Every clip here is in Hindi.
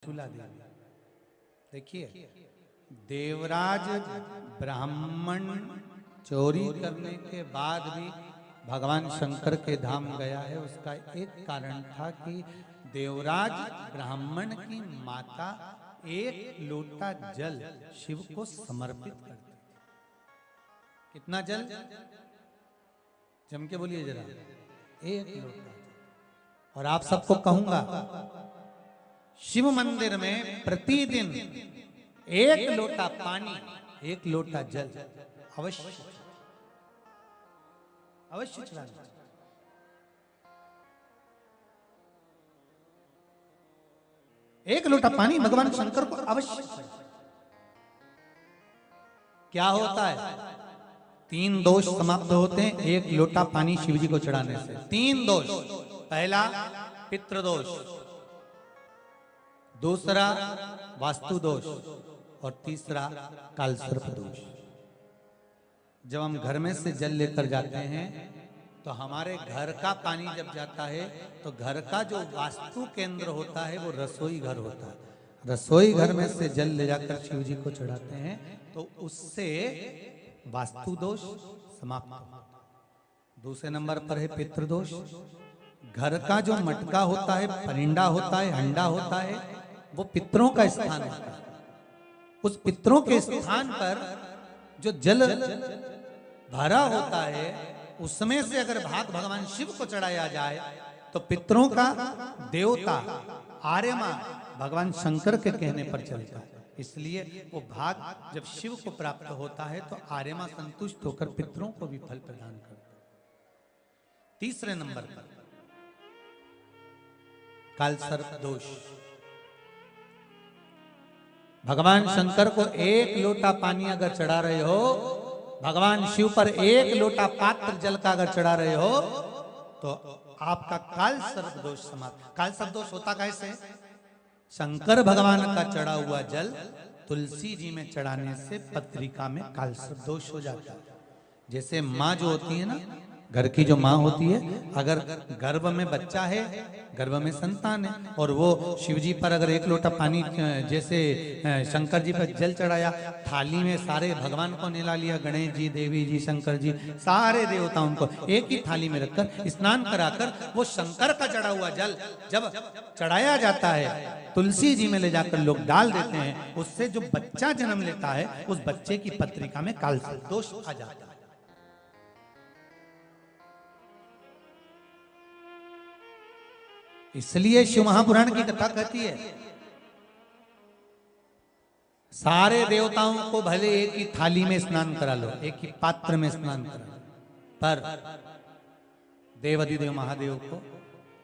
चूला देवी। देखिए, देवराज ब्राह्मण चोरी करने के बाद भी भगवान शंकर के धाम गया है। उसका एक कारण था कि देवराज ब्राह्मण की माता एक लोटा जल शिव को समर्पित करती थी। कितना जल? जम के बोलिए जरा। एक लोटा। और आप सबको कहूंगा, शिव मंदिर में प्रतिदिन एक लोटा पानी, एक लोटा जल अवश्य अवश्य चढ़ाना। एक लोटा पानी भगवान शंकर को अवश्य। क्या होता है? 3 दोष समाप्त होते हैं एक लोटा पानी शिव जी को चढ़ाने से। 3 दोष। पहला पितृदोष, दूसरा वास्तु दोष और तीसरा कालसर्प दोष। जब हम घर में से जल लेकर जाते हैं तो हमारे घर का पानी जब जाता है तो घर का जो वास्तु केंद्र होता है वो रसोई घर होता है। रसोई घर में से जल ले जाकर शिव जी को चढ़ाते हैं तो उससे वास्तु दोष समाप्त होता है। दूसरे नंबर पर है पितृदोष। घर का जो मटका होता है, परिंडा होता है, हंडा होता है, वो पितरों का स्थान होता है। उस पितरों के स्थान पर जो जल भरा होता है उसमें से अगर भाग भगवान शिव को चढ़ाया जाए तो पितरों का देवता आर्यमा भगवान शंकर के कहने पर चलता है। इसलिए वो भाग जब शिव को प्राप्त होता है तो आर्यमा संतुष्ट होकर पितरों को भी फल प्रदान करता है। तीसरे नंबर पर कालसर्प दोष। भगवान शंकर को एक लोटा पानी अगर चढ़ा रहे हो, भगवान शिव पर एक लोटा पात्र जल का अगर चढ़ा रहे हो तो आपका कालसर्प दोष समाप्त। कालसर्प दोष होता कैसे? शंकर भगवान का चढ़ा हुआ जल तुलसी जी में चढ़ाने से पत्रिका में कालसर्प दोष हो जाता है। जैसे माँ जो होती है ना, घर की जो माँ होती है, अगर गर्भ में बच्चा है, गर्भ में संतान है, और वो शिव जी पर अगर एक लोटा पानी जैसे शंकर जी पर जल चढ़ाया, थाली में सारे भगवान को निला लिया, गणेश जी, देवी जी, शंकर जी, सारे देवताओं को एक ही थाली में रखकर स्नान कराकर वो शंकर का चढ़ा हुआ जल जब चढ़ाया जाता है तुलसी जी में ले जाकर लोग डाल देते हैं, उससे जो बच्चा जन्म लेता है उस बच्चे की पत्रिका में कालसर्प दोष आ जाता है। इसलिए शिव महापुराण की कथा कहती है सारे देवताओं को भले एक ही थाली में स्नान करा लो, एक ही पात्र में स्नान करा लो, पर देवाधिदेव महादेव को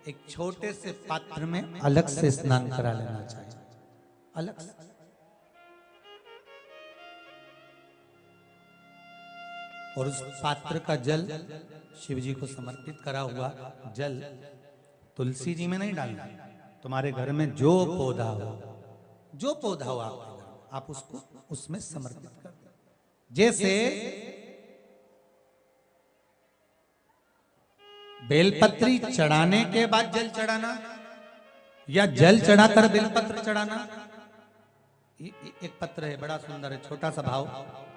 एक छोटे से पात्र में अलग से स्नान करा लेना चाहिए, अलग से। और उस पात्र का जल शिव जी को समर्पित करा हुआ जल तुलसी जी में नहीं डालना। तुम्हारे घर में जो पौधा हो, जो पौधा हो आपके घर, आप उसको उसमें समर्पित कर दो। जैसे बेलपत्री चढ़ाने के बाद जल चढ़ाना या जल चढ़ाकर बेलपत्र चढ़ाना। एक पत्र है, बड़ा सुंदर है, छोटा सा भाव,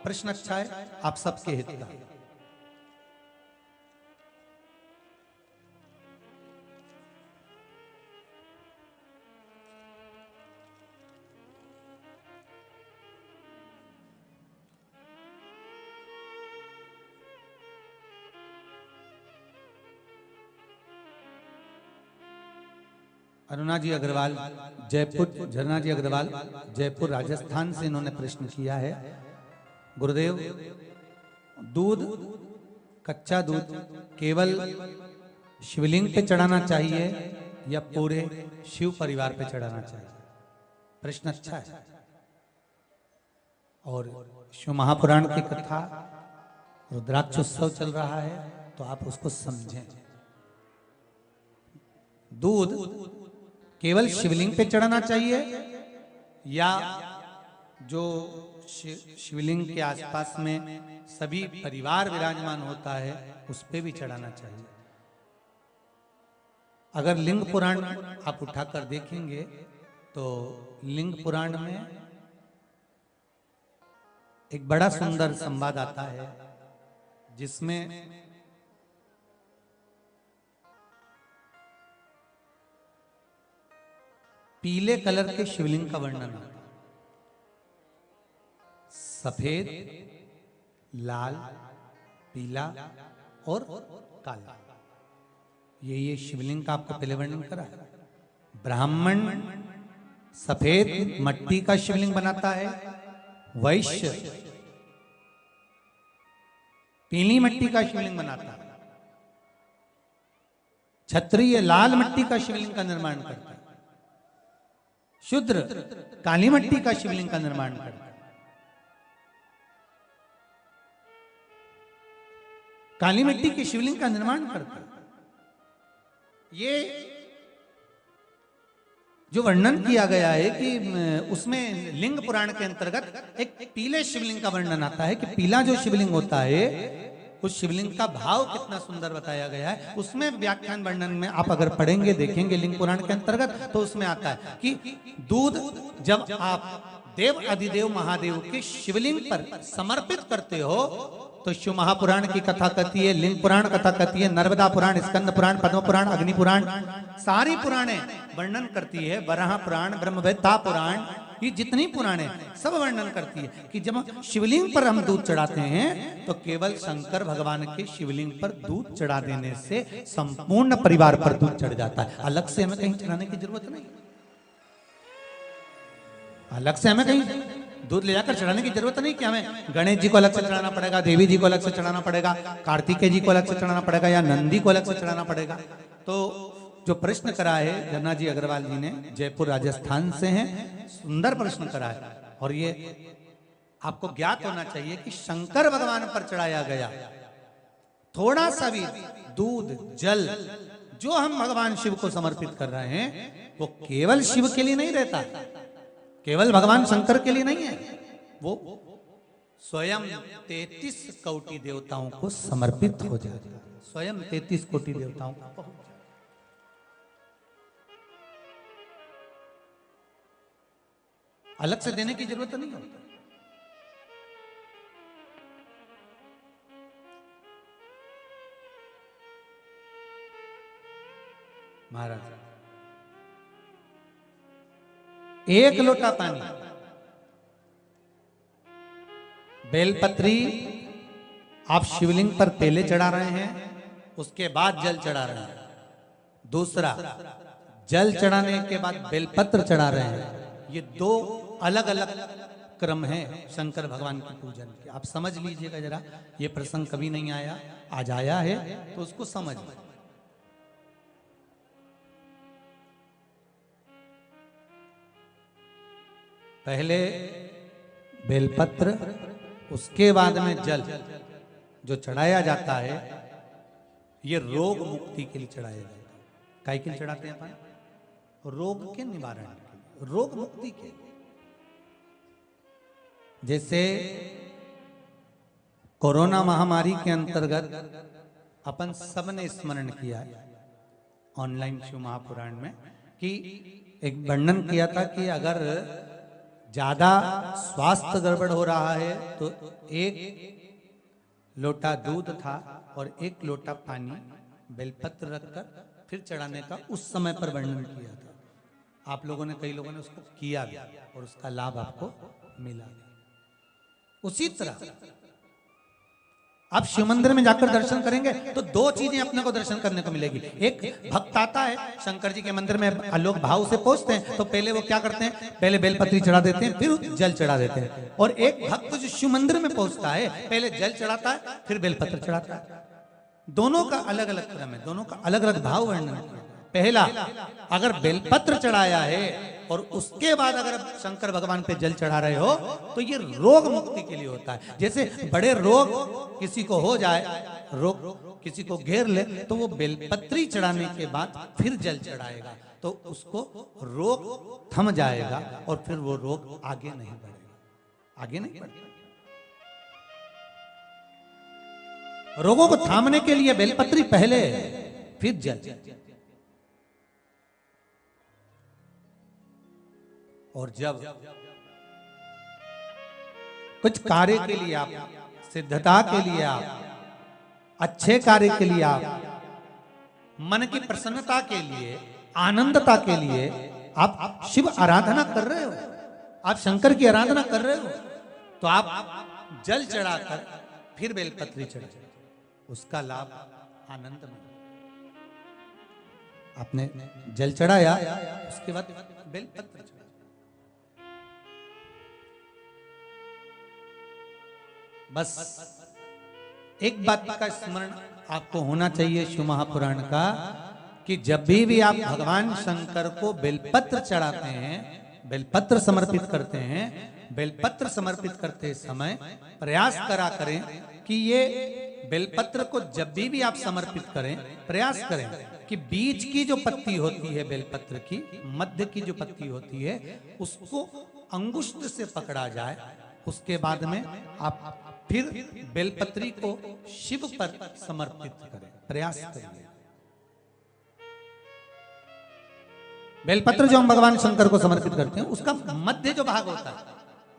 प्रश्न अच्छा है, आप सबके हित का। अरुणा जी अग्रवाल जयपुर, झरना जी अग्रवाल जयपुर राजस्थान से इन्होंने प्रश्न किया है, गुरुदेव दूध, कच्चा दूध केवल शिवलिंग पे चढ़ाना चाहिए या पूरे शिव परिवार पे चढ़ाना चाहिए? प्रश्न अच्छा है। और शिव महापुराण की कथा रुद्राक्ष उत्सव चल रहा है तो आप उसको समझें। दूध केवल शिवलिंग पे चढ़ाना चाहिए या जो शिवलिंग के आसपास में सभी परिवार विराजमान होता है उस पे भी चढ़ाना चाहिए? अगर लिंग पुराण आप उठाकर देखेंगे तो लिंग पुराण में एक बड़ा सुंदर संवाद आता है जिसमें पीले कलर के शिवलिंग का वर्णन आता है। सफेद, लाल, पीला और काला, ये शिवलिंग का आपको पहले वर्णन करा है। ब्राह्मण सफेद मट्टी का शिवलिंग बनाता है, वैश्य पीली मट्टी का शिवलिंग बनाता है, क्षत्रिय लाल मट्टी का शिवलिंग का निर्माण करता है, शूद्र काली मट्टी का शिवलिंग का निर्माण करता है। काली मिट्टी के शिवलिंग का निर्माण करता है। ये जो वर्णन किया गया है कि उसमें लिंग पुराण के अंतर्गत एक पीले शिवलिंग का वर्णन आता है कि पीला जो शिवलिंग होता है उस शिवलिंग का भाव कितना सुंदर बताया गया है। उसमें व्याख्यान वर्णन में आप अगर पढ़ेंगे देखेंगे लिंग पुराण के अंतर्गत तो उसमें आता है कि दूध जब आप देव अधिदेव महादेव के शिवलिंग पर समर्पित करते हो तो शिव महापुराण की कथा कहती है, लिंग पुराण कथा कहती है, नर्मदा पुराण, स्कंद पुराण, पद्म पुराण, अग्नि पुराण, सारी पुराणे वर्णन करती है। वराह पुराण, ब्रह्मवेत्ता पुराण, ये जितनी पुराणे सब वर्णन करती है कि जब शिवलिंग पर हम दूध चढ़ाते हैं तो केवल शंकर भगवान के शिवलिंग पर दूध चढ़ा देने से संपूर्ण परिवार पर दूध चढ़ जाता है। अलग से हमें कहीं चढ़ाने की जरूरत नहीं, अलग से हमें कहीं दूध ले जाकर चढ़ाने की जरूरत नहीं कि हमें गणेश जी को अलग से चढ़ाना पड़ेगा, देवी जी को अलग से चढ़ाना पड़ेगा, कार्तिकेय जी को अलग से चढ़ाना पड़ेगा या नंदी को अलग से चढ़ाना पड़ेगा। तो जो प्रश्न करा है धन्ना जी अग्रवाल जी ने, जयपुर राजस्थान से हैं, सुंदर प्रश्न करा है। और ये आपको ज्ञात होना चाहिए कि शंकर भगवान पर चढ़ाया गया थोड़ा सा भी दूध जल जो हम भगवान शिव को समर्पित कर रहे हैं वो केवल शिव के लिए नहीं रहता, केवल भगवान शंकर के लिए नहीं है, वो स्वयं 33 कोटि देवताओं को समर्पित हो जाता है। स्वयं 33 कोटि देवताओं को अलग से देने की जरूरत नहीं होती। महाराज एक लोटा पानी, बेलपत्री आप शिवलिंग पर पहले चढ़ा रहे हैं, उसके बाद जल चढ़ा रहे हैं। दूसरा, जल चढ़ाने के बाद बेलपत्र चढ़ा रहे हैं। ये दो अलग अलग क्रम है शंकर भगवान के पूजन के। आप समझ लीजिएगा जरा, ये प्रसंग कभी नहीं आया, आज आया है तो उसको समझ लीजिए। पहले बेलपत्र, उसके बाद में जल जो चढ़ाया जाता है ये रोग मुक्ति के लिए चढ़ाया जाता है। काय के लिए चढ़ाते हैं अपन? रोग के निवारण के लिए, रोग मुक्ति के लिए। जैसे कोरोना महामारी के अंतर्गत अपन सबने स्मरण किया ऑनलाइन शिव महापुराण में कि एक वर्णन किया था कि अगर ज्यादा स्वास्थ्य गड़बड़ हो रहा है तो एक लोटा दूध था और एक लोटा पानी बेलपत्र रखकर फिर चढ़ाने का उस समय पर वर्णन किया था। आप लोगों ने, कई लोगों ने उसको किया भी और उसका लाभ आपको मिला। उसी तरह आप शिव मंदिर में जाकर दर्शन करेंगे तो दो चीजें अपने को दर्शन करने को मिलेगी। एक भक्त आता है शंकर जी के मंदिर में, आलोक भाव से पहुंचते हैं तो पहले वो क्या करते हैं, पहले बेलपत्री चढ़ा देते हैं फिर जल चढ़ा देते हैं। और एक भक्त जो शिव मंदिर में पहुंचता है पहले जल चढ़ाता है फिर बेलपत्र चढ़ाता है। दोनों का अलग अलग क्रम है, दोनों का अलग अलग भाव वर्णन है। पहला, अगर बेलपत्र चढ़ाया है और उसके बाद अगर शंकर भगवान पे जल चढ़ा रहे हो तो ये रोग मुक्ति के लिए होता है। जैसे बड़े रोग किसी को हो जाए, रोग किसी को घेर ले तो वो बेलपत्री चढ़ाने के बाद फिर जल चढ़ाएगा तो उसको रोग थम जाएगा और फिर वो रोग आगे नहीं बढ़ेगा, आगे नहीं बढ़ेगा। रोगों को थामने के लिए बेलपत्री पहले फिर जल। और जब कुछ कार्य के लिए आप, सिद्धता के लिए आप, अच्छे कार्य के लिए आप, मन की प्रसन्नता के लिए, आनंदता के लिए आप शिव आराधना कर रहे हो, आप शंकर की आराधना कर रहे हो, तो आप जल चढ़ाकर फिर बेलपत्री चढ़ाए, उसका लाभ आनंद में। आपने जल चढ़ाया, उसके बाद बेलपत्र चढ़ाया। बस एक बात का स्मरण आपको होना चाहिए शिव महापुराण का, कि जब भी आप भगवान शंकर को बेलपत्र चढ़ाते हैं, बेलपत्र समर्पित करते हैं, बेलपत्र समर्पित करते समय प्रयास करा करें कि ये बेलपत्र को जब भी आप समर्पित करें, प्रयास करें कि बीच की जो पत्ती होती है बेलपत्र की, मध्य की जो पत्ती होती है, उसको अंगुष्ठ से पकड़ा जाए। उसके बाद में आप फिर बेलपत्री को शिव पर समर्पित करें, प्रयास करिए। बेलपत्र जो हम भगवान शंकर को समर्पित करते हैं, उसका मध्य जो भाग होता है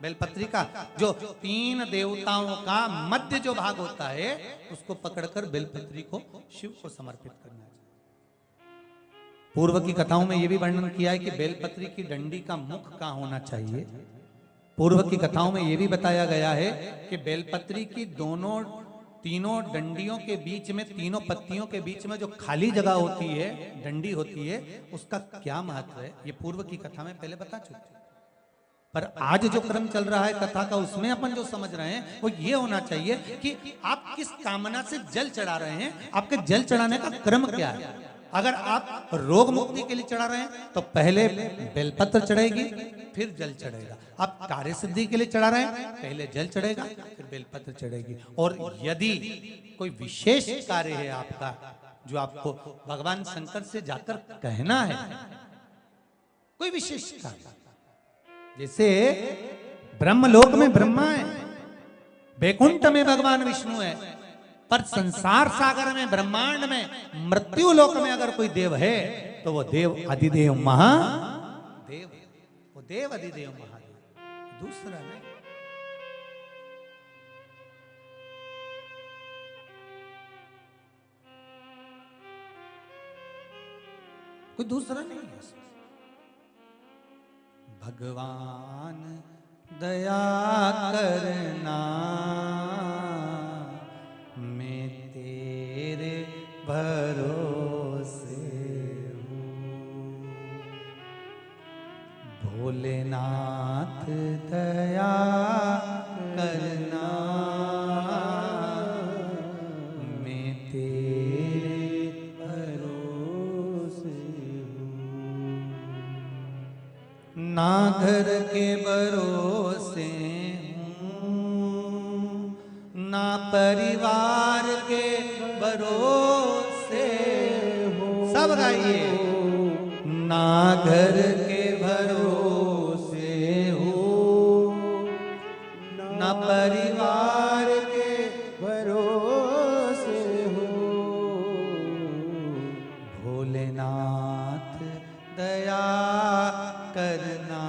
बेलपत्री का, जो 3 देवताओं का मध्य जो भाग होता है, उसको पकड़कर बेलपत्री को शिव को समर्पित करना चाहिए। पूर्व की कथाओं में यह भी वर्णन किया है कि बेलपत्री की डंडी का मुख कहां होना चाहिए। पूर्व की कथाओं में यह भी बताया गया है कि बेलपत्री की तीनों डंडियों के बीच में, तीनों पत्तियों के बीच में जो खाली जगह होती है, डंडी होती है, उसका क्या महत्व है, ये पूर्व की कथा में पहले बता चुके। पर आज जो क्रम चल रहा है कथा का, उसमें अपन जो समझ रहे हैं वो ये होना चाहिए कि आप किस कामना से जल चढ़ा रहे हैं, आपके जल चढ़ाने का क्रम क्या है। अगर आप रोग मुक्ति के लिए चढ़ा रहे हैं तो पहले बेलपत्र चढ़ेगी, फिर जल चढ़ेगा। आप कार्य सिद्धि के लिए चढ़ा रहे हैं, पहले जल चढ़ेगा, फिर बेलपत्र चढ़ेगी। और यदि कोई विशेष कार्य है आपका, जो आपको भगवान शंकर से जाकर कहना है, कोई विशेष कार्य, जैसे ब्रह्मलोक में ब्रह्मा है, वैकुंठ में भगवान विष्णु है, पर संसार सागर में, ब्रह्मांड में, मृत्यु लोक में अगर कोई देव है तो वो देव अधिदेव महादेव, वो देव अधिदेव महादेव, दूसरा नहीं। कोई दूसरा नहीं है। भगवान दया करना, मैं तेरे भरोसे हूँ। भोलेनाथ दया करना, मैं तेरे भरोसे हूँ। ना घर के भरोसे हूँ, ना परिवार के भरोसे हूँ। सब गाइए। ना घर के भरोसे हूँ, ना परिवार के भरोसे हूँ। भोलेनाथ दया करना,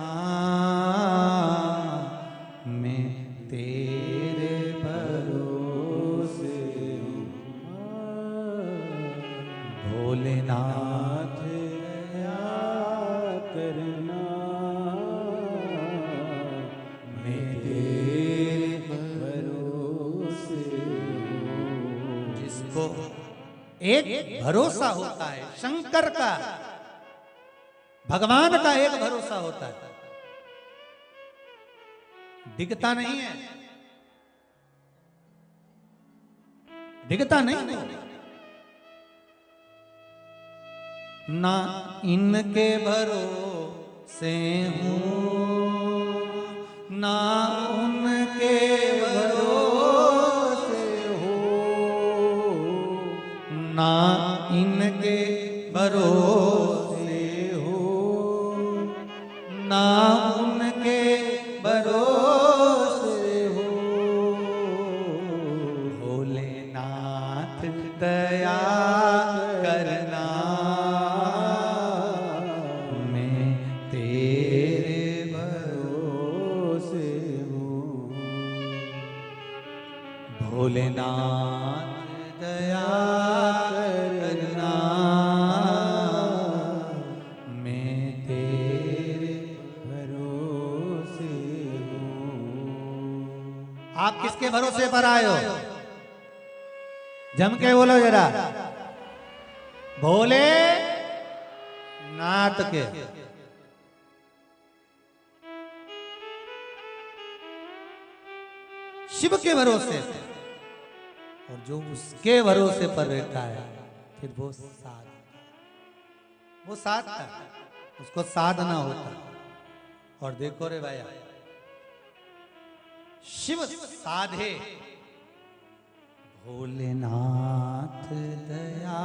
मैं तेरे भरोसे हूँ। भोलेनाथ दया करना, मैं तेरे भरोसे हूँ। जिसको एक भरोसा होता है शंकर का, भगवान का एक भरोसा होता है, दिखता नहीं है, दिखता नहीं है। ना इनके भरोसे हूँ, ना उनके भरोसे हूँ, ना इनके भरोसे हूँ, ना उनके भरोसे हूँ। भोलेनाथ दया करना, मैं तेरे भोलेनाथ दया करना, मैं तेरे भरोसे हूँ। आप किसके भरोसे पर आए हो? जम के बोलो जरा। भोले नाथ के। शिव के भरोसे पे। और जो उसके भरोसे पर रहता है फिर वो साधता है, उसको साधना होता। और देखो रे भाई, शिव साधे भोलेनाथ दया